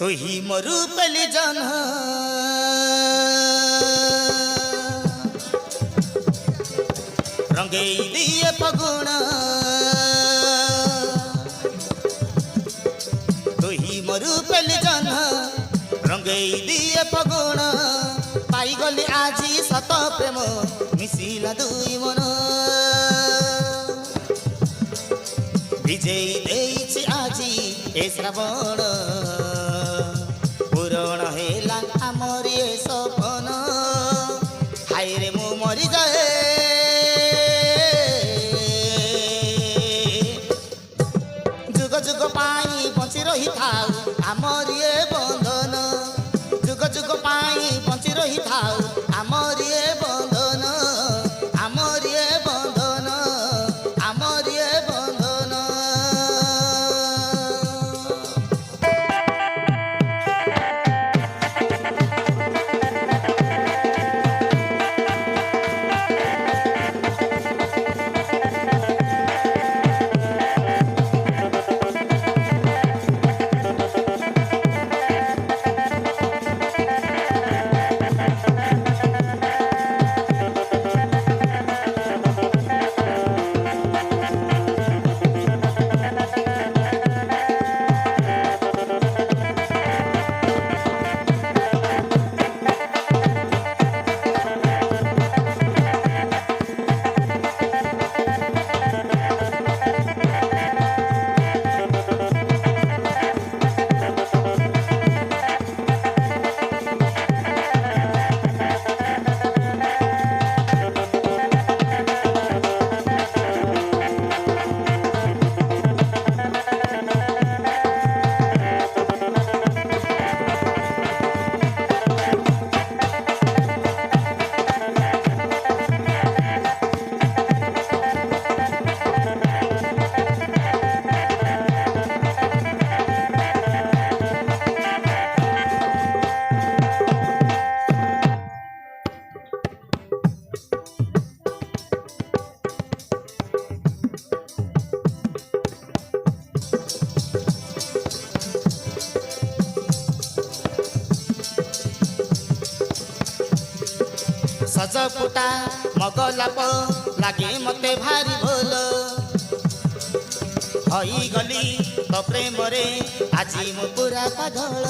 ही मरु पली जन रंगई दिए पगुण ही मरु पली जन रंगई दिए पगुण पाई गली आजी सत प्रेम मिसिला दुई मन विजयी देइछि आजी ए श्रावण पूरण हेला आमर ए सपन हाय रे मु मरी जाए जुग जुग पाई बंची रही थाउ आमर ए बंधन जुग जुग पाई बंची रही थाउ आमर ए बंधन आमर ए बंधन आमर ए बंधन सजपुटा मगलाप लागे मते भारी भोल हई गली तो प्रेम रे आजी मु पूरा पागल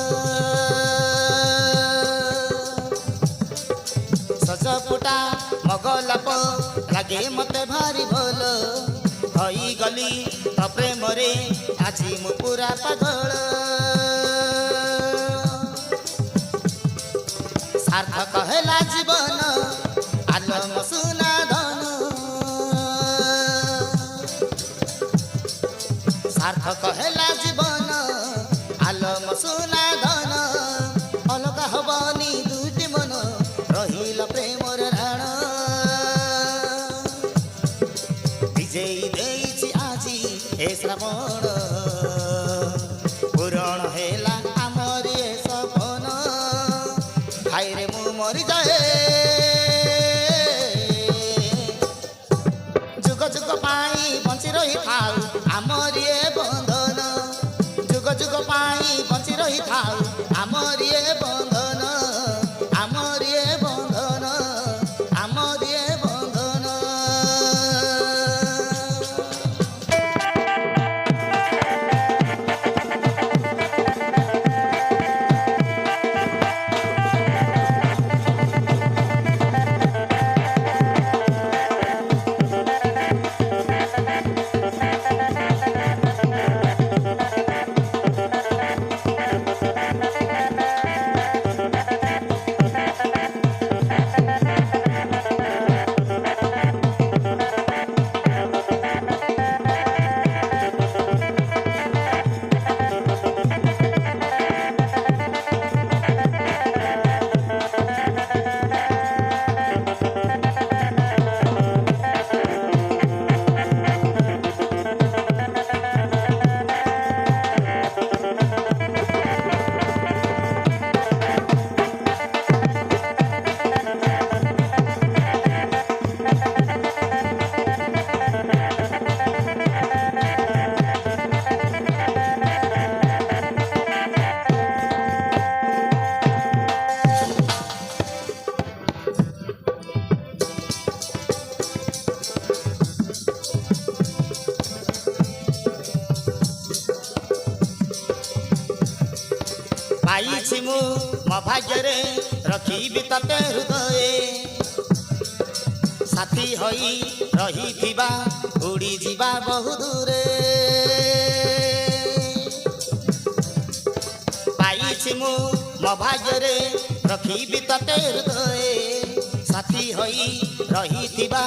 सजपुटा मगलाप लागे मते भारी भोल हई गली तो प्रेम रे आजी मु पूरा पागल सार्थक हेला जीवन आलम सुना धन सार्थक हेला जीवन आलम सुना धन अलग हबनी दुईटी मन रहिल प्रेमर राण विजयी देइछि आजी ए श्रावण पूरण हेला आमर ए सपन हाय रे मु मरी जाए जुग जुग पाई बंची रही थाउ आमर ए बंधन जुग जुग पाई बंची रही थाउ आमर ए बंधन आमर ए बंधन आमर ए बंधन ମୁଁ ମୋ ଭାଗ୍ୟରେ ରଖିବି ତତେ ହୃଦୟରେ ସାଥୀ ହୋଇ ରହିଥିବା ଉଡ଼ିଯିବା ବହୁ ଦୂରେ ପାଇଛି ମୁଁ ମୋ ଭାଗ୍ୟରେ ରଖିବି ତତେ ହୃଦୟରେ ସାଥୀ ହୋଇ ରହିଥିବା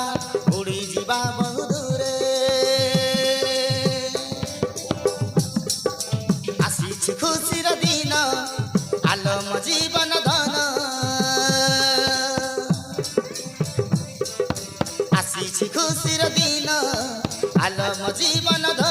ଉଡ଼ିଯିବା ବହୁ ଦୂରେ ଆସିଛି ଖୁସିର ଦିନ ଆଲୋ ମୋ ଜୀବନ ଧନ ଆସିଛି ଖୁସିର ଦିନ ଆଲୋ ମୋ ଜୀବନ ଧନ